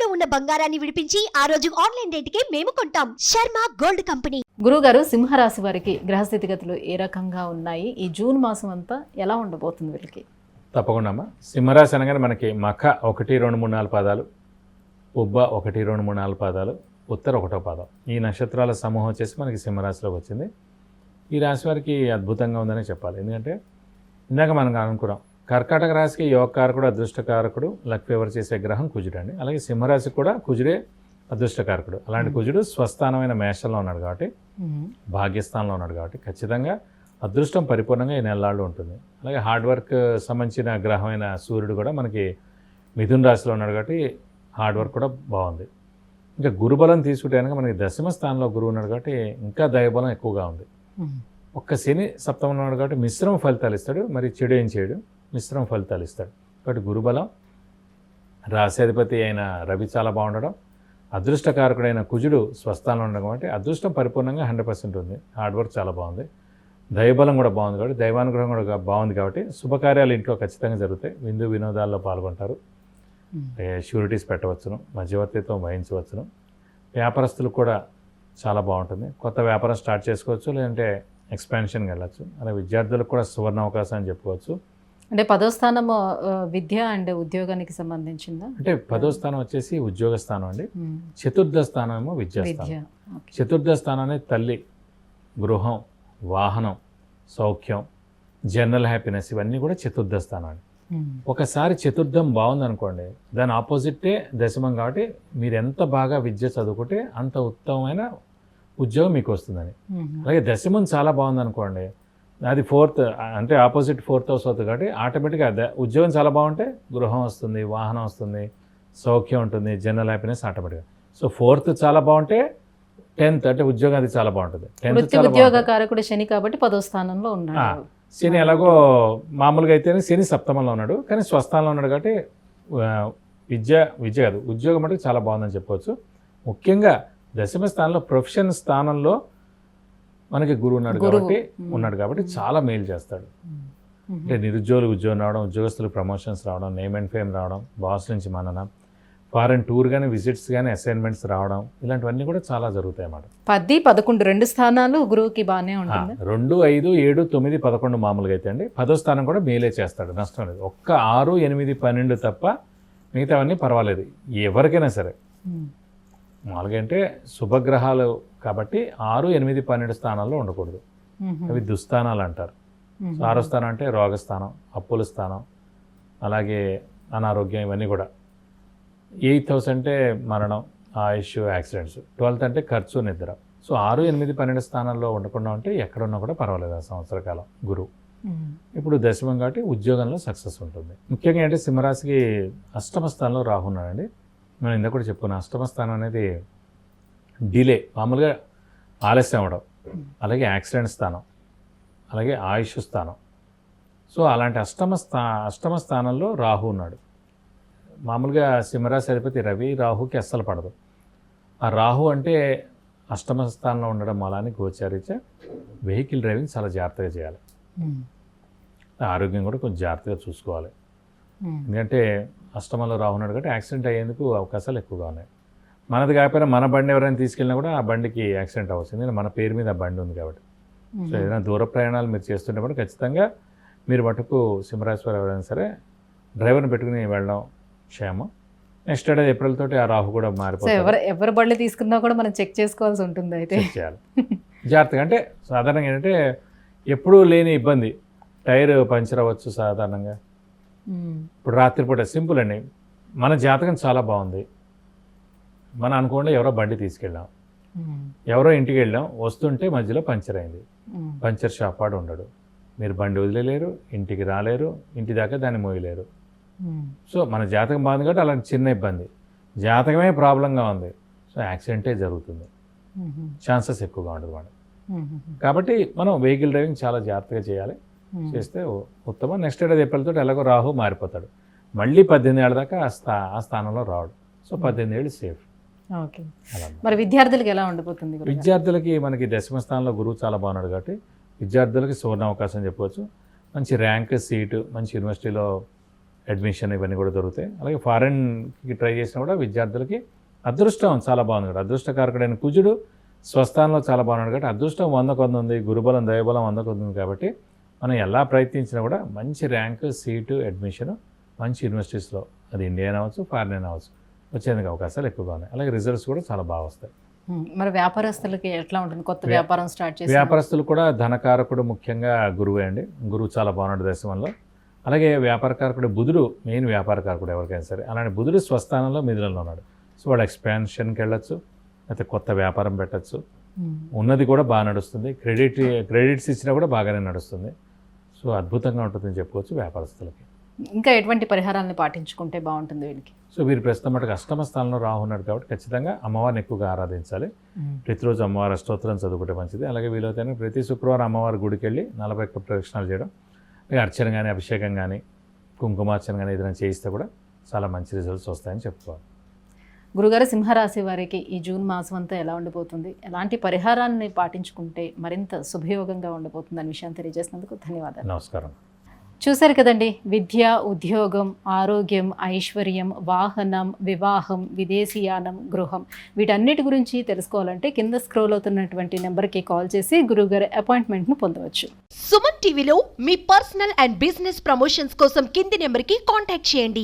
ఇంట్లో ఉన్న బంగారాన్ని విడిపించి ఆ రోజు ఆన్లైన్ రేటుకే మేము కొంటాం. Sharma gold company. గురుగారు, సింహరాశి వారికి గ్రహస్థితిగతులు ఏ రకంగా ఉన్నాయి? ఈ జూన్ మాసం అంతా ఎలా ఉండబోతుంది వీళ్ళకి? తప్పకుండా అమ్మా. సింహరాశి అనగానే మనకి మఖ 1, 2, 3, 4 పాదాలు, ఉబ్బ 1, 2, 3, 4 పాదాలు, ఉత్తర 1వ పాదం. ఈ నక్షత్రాల సమూహం వచ్చేసి మనకి సింహరాశిలోకి వచ్చింది. ఈ రాశి వారికి అద్భుతంగా ఉందనే చెప్పాలి. ఎందుకంటే ఇందాక మనం అనుకున్నాం, కర్కాటక రాశికి యోగకారకుడు, అదృష్టకారకుడు, లక్ ఫేవర్ చేసే గ్రహం కుజుడు అండి. అలాగే సింహరాశికి కూడా కుజుడే అదృష్టకారకుడు. అలాంటి కుజుడు స్వస్థానమైన మేషంలో ఉన్నాడు కాబట్టి, భాగ్యస్థానంలో ఉన్నాడు కాబట్టి ఖచ్చితంగా అదృష్టం పరిపూర్ణంగా ఈ నెలలాళ్ళు ఉంటుంది. అలాగే హార్డ్ వర్క్ సంబంధించిన గ్రహమైన సూర్యుడు కూడా మనకి మిథున రాశిలో ఉన్నాడు కాబట్టి హార్డ్ వర్క్ కూడా బాగుంది. ఇంకా గురుబలం తీసుకుంటే కనుక మనకి దశమ స్థానంలో గురువు ఉన్నాడు కాబట్టి ఇంకా దైవబలం ఎక్కువగా ఉంది. ఒక్క శని సప్తమంలో ఉన్నాడు కాబట్టి మిశ్రమ ఫలితాలు ఇస్తాడు, మరి చెడు ఏం చేయడు, మిశ్రమ ఫలితాలు ఇస్తాడు. కాబట్టి గురుబలం, రాశ్యాధిపతి అయిన రవి చాలా బాగుండడం, అదృష్టకారకుడైన కుజుడు స్వస్థానంలో ఉండడం కాబట్టి అదృష్టం పరిపూర్ణంగా 100% ఉంది. హార్డ్ వర్క్ చాలా బాగుంది, దైవబలం కూడా బాగుంది కాబట్టి, దైవానుగ్రహం కూడా బాగుంది కాబట్టి శుభకార్యాలు ఇంట్లో ఖచ్చితంగా జరుగుతాయి. విందు వినోదాల్లో పాల్గొంటారు, షూరిటీస్ పెట్టవచ్చును, మధ్యవర్తిత్వం వహించవచ్చును. వ్యాపారస్తులకు కూడా చాలా బాగుంటుంది. కొత్త వ్యాపారం స్టార్ట్ చేసుకోవచ్చు, లేదంటే ఎక్స్పాన్షన్కి వెళ్ళచ్చు. అలాగే విద్యార్థులకు కూడా సువర్ణ అవకాశం అని చెప్పుకోవచ్చు. అంటే 10వ స్థానం విద్య అండ్ ఉద్యోగానికి సంబంధించిందా? అంటే 10వ స్థానం వచ్చేసి ఉద్యోగ స్థానం అండి. చతుర్థ స్థానం ఏమో విద్యాస్థానం. చతుర్థ స్థానం అనేది తల్లి, గృహం, వాహనం, సౌఖ్యం, జనరల్ హ్యాపీనెస్, ఇవన్నీ కూడా చతుర్థ స్థానం అండి. ఒకసారి చతుర్థం బాగుందనుకోండి, దాని ఆపోజిటే దశమం కాబట్టి మీరు ఎంత బాగా విద్య చదువుకుంటే అంత ఉత్తమమైన ఉద్యోగం మీకు వస్తుందని. అలాగే దశమం చాలా బాగుందనుకోండి, అది 4th అంటే ఆపోజిట్ 4th హౌస్ అవుతుంది కాబట్టి ఆటోమేటిక్గా ఉద్యోగం చాలా బాగుంటే గృహం వస్తుంది, వాహనం వస్తుంది, సౌఖ్యం ఉంటుంది, జనరల్ హ్యాపీనెస్ ఆటోమేటిక్గా. సో 4th చాలా బాగుంటే 10th అంటే ఉద్యోగం అది చాలా బాగుంటుంది. 10th చాలా ఉద్యోగకారకుడు శని కాబట్టి 10వ స్థానంలో ఉన్నాడు. శని ఎలాగో మామూలుగా అయితేనే శని సప్తమంలో ఉన్నాడు, కానీ స్వస్థానంలో ఉన్నాడు కాబట్టి విద్య కాదు ఉద్యోగం అంటే చాలా బాగుందని చెప్పవచ్చు. ముఖ్యంగా దశమ స్థానంలో ప్రొఫెషన్ స్థానంలో మనకి గురువు ఉన్నాడు కాబట్టి చాలా మేలు చేస్తాడు. అంటే నిరుద్యోగులకు ఉద్యోగం రావడం, ఉద్యోగస్తులకు ప్రమోషన్స్ రావడం, నేమ్ అండ్ ఫేమ్ రావడం, బాస్ నుంచి మన్నన, ఫారెన్ టూర్ కానీ, విజిట్స్ కానీ, అసైన్మెంట్స్ రావడం, ఇలాంటివన్నీ కూడా చాలా జరుగుతాయి అన్నమాట. 10, 11 2 స్థానాలు గురువుకి బాగానే ఉంటుంది. 2, 5, 7, 9, 11 మామూలుగా అయితే అండి. 10వ స్థానం కూడా మేలే చేస్తాడు, నష్టం లేదు. ఒక్క 6, 8, 12 తప్ప మిగతావన్నీ పర్వాలేదు ఎవరికైనా సరే. మామూలుగా అంటే శుభగ్రహాలు కాబట్టి 6, 8, 12 స్థానాల్లో ఉండకూడదు, అవి దుస్థానాలు అంటారు. 6వ స్థానం అంటే రోగస్థానం, అప్పుల స్థానం, అలాగే అనారోగ్యం, ఇవన్నీ కూడా. 8th హౌస్ అంటే మరణం, ఆయుష్, యాక్సిడెంట్స్. 12th అంటే ఖర్చు, నిద్ర. సో 6, 8, 12 స్థానాల్లో ఉండకుండా ఉంటే ఎక్కడున్నా కూడా పర్వాలేదు ఆ సంవత్సర కాలం గురువు. ఇప్పుడు దశమం కాబట్టి ఉద్యోగంలో సక్సెస్ ఉంటుంది. ముఖ్యంగా అంటే సింహరాశికి అష్టమ స్థానంలో రాహు ఉన్నాడండి. మనం ఇందాక కూడా చెప్పుకున్నాం, అష్టమ స్థానం అనేది డిలే, మామూలుగా ఆలస్యం అవ్వడం, అలాగే యాక్సిడెంట్ స్థానం, అలాగే ఆయుష్ స్థానం. సో అలాంటి అష్టమ స్థానంలో రాహు ఉన్నాడు. మామూలుగా సింహరాశి అధిపతి రవి, రాహుకి అస్సలు పడదు. ఆ రాహు అంటే అష్టమ స్థానంలో ఉండడం అలానే గోచారీత్యా వెహికల్ డ్రైవింగ్ చాలా జాగ్రత్తగా చేయాలి. ఆరోగ్యం కూడా కొంచెం జాగ్రత్తగా చూసుకోవాలి. ఎందుకంటే అష్టమంలో రాహు ఉన్నాడు కాబట్టి యాక్సిడెంట్ అయ్యేందుకు అవకాశాలు ఎక్కువగా ఉన్నాయి. మనది కాకపోయినా మన బండి ఎవరైనా తీసుకెళ్ళినా కూడా ఆ బండికి యాక్సిడెంట్ అవ్వచ్చు, ఎందుకంటే మన పేరు మీద ఆ బండి ఉంది కాబట్టి. సో ఏదైనా దూర ప్రయాణాలు మీరు చేస్తుంటే ఖచ్చితంగా మీరు మటుకు సింహరాశి వారు ఎవరైనా సరే డ్రైవర్ని పెట్టుకుని వెళ్ళడం క్షేమం. నెక్స్ట్ డే ఏప్రిల్ తోటి ఆ రాహు కూడా మారిపోతుంది. ఎవరు బళ్ళు తీసుకున్నా కూడా మనం చెక్ చేసుకోవాల్సి ఉంటుంది. అయితే చేయాలి జాగ్రత్తగా. అంటే సాధారణంగా ఏంటంటే ఎప్పుడూ లేని ఇబ్బంది, టైర్ పంచర్ అవ్వచ్చు సాధారణంగా. ఇప్పుడు రాత్రిపూట సింపుల్ అండి, మన జాతకం చాలా బాగుంది, మనం అనుకోండి ఎవరో బండి తీసుకెళ్ళాం, ఎవరో ఇంటికి వెళ్ళాం, వస్తుంటే మధ్యలో పంచర్ అయింది. పంచర్ షాప్ వాడు ఉండడు, మీరు బండి వదిలేలేరు, ఇంటికి రాలేరు, ఇంటి దాకా దాన్ని మోయలేరు. సో మన జాతకం బాగుంది కాబట్టి అలాంటి చిన్న ఇబ్బంది, జాతకమే ప్రాబ్లంగా ఉంది, సో యాక్సిడెంటే జరుగుతుంది, ఛాన్సెస్ ఎక్కువగా ఉంటుంది మేడం. కాబట్టి మనం వెహికల్ డ్రైవింగ్ చాలా జాగ్రత్తగా చేయాలి, చేస్తే ఉత్తమం. నెక్స్ట్ డే ఏప్రిల్తో ఎలాగో రాహు మారిపోతాడు, మళ్ళీ 18 ఏళ్ళ దాకా ఆ స్థానంలో రావడు. సో 18 ఏళ్ళు సేఫ్. ఓకే, మరి విద్యార్థులకి ఎలా ఉండబోతుంది? విద్యార్థులకి మనకి దశమ స్థానంలో గురువు చాలా బాగున్నాడు కాబట్టి విద్యార్థులకి సువర్ణ అవకాశం చెప్పవచ్చు. మంచి ర్యాంక్, సీటు, మంచి యూనివర్సిటీలో అడ్మిషన్ ఇవన్నీ కూడా దొరుకుతాయి. అలాగే ఫారెన్కి ట్రై చేసినా కూడా విద్యార్థులకి అదృష్టం చాలా బాగుంది కదా. అదృష్టకారకుడైన కుజుడు స్వస్థానంలో చాలా బాగున్నాడు కాబట్టి అదృష్టం 100 ఉంది, గురుబలం దైవబలం 100 ఉంది కాబట్టి మనం ఎలా ప్రయత్నించినా కూడా మంచి ర్యాంకు, సీటు, అడ్మిషన్ మంచి యూనివర్సిటీస్లో, అది ఇండియన్ అవ్వచ్చు, ఫారిన్ అవ్వచ్చు, వచ్చేందుకు అవకాశాలు ఎక్కువగా ఉన్నాయి. అలాగే రిజల్ట్స్ కూడా చాలా బాగా వస్తాయి. మరి వ్యాపారస్తులకి ఎట్లా ఉంటుంది? కొత్త వ్యాపారం స్టార్ట్ చేసి వ్యాపారస్తులు కూడా ధనకారకుడు ముఖ్యంగా గురువే అండి. గురువు చాలా బాగున్నాడు దశమంలో. అలాగే వ్యాపారకారకుడు బుధుడు మెయిన్ వ్యాపారకారకుడు ఎవరికైనా సరే. అలాంటి బుధుడు స్వస్థానంలో మిథునంలో ఉన్నాడు. సో వాళ్ళు ఎక్స్పాన్షన్కి వెళ్ళొచ్చు, లేకపోతే కొత్త వ్యాపారం పెట్టచ్చు. ఉన్నది కూడా బాగా నడుస్తుంది. క్రెడిట్స్ ఇచ్చినా కూడా బాగానే నడుస్తుంది. సో అద్భుతంగా ఉంటుందని చెప్పుకోవచ్చు వ్యాపారస్తులకి. ఇంకా ఎటువంటి పరిహారాలను పాటించుకుంటే బాగుంటుంది వీళ్ళకి? సో వీరు ప్రస్తుతం మటుకు అష్టమ స్థానంలో రాహు ఉన్నాడు కాబట్టి ఖచ్చితంగా అమ్మవారిని ఎక్కువగా ఆరాధించాలి. ప్రతిరోజు అమ్మవారి అష్టోత్తరం చదువుకుంటే మంచిది. అలాగే వీలైతే ప్రతి శుక్రవారం అమ్మవారి గుడికి వెళ్ళి 41 ప్రదక్షిణాలు చేయడం, అలాగే అర్చన కానీ, అభిషేకం కానీ, కుంకుమార్చన కానీ ఏదైనా చేయిస్తే కూడా చాలా మంచి రిజల్ట్స్ వస్తాయని చెప్పుకోవాలి. గురుగారు, సింహరాశి వారికి ఈ జూన్ మాసం అంతా ఎలా ఉండిపోతుంది? ఎలాంటి పరిహారాన్ని పాటించుకుంటే మరింత శుభయోగంగా ఉండబోతుంది అనే విషయాన్ని తెలియజేసినందుకు ధన్యవాదాలు. నమస్కారం. చూశారు కదండి, విద్య, ఉద్యోగం, ఆరోగ్యం, ఐశ్వర్యం, వాహనం, వివాహం, విదేశీయానం, గృహం, వీటన్నిటి గురించి తెలుసుకోవాలంటే కింద స్క్రోల్ అవుతున్నటువంటి నెంబర్కి కాల్ చేసి గురువుగారి అపాయింట్మెంట్ను పొందవచ్చు. సుమన్ టీవీలో మీ పర్సనల్ అండ్ బిజినెస్ ప్రమోషన్స్ కోసం కింది నెంబర్కి కాంటాక్ట్ చేయండి.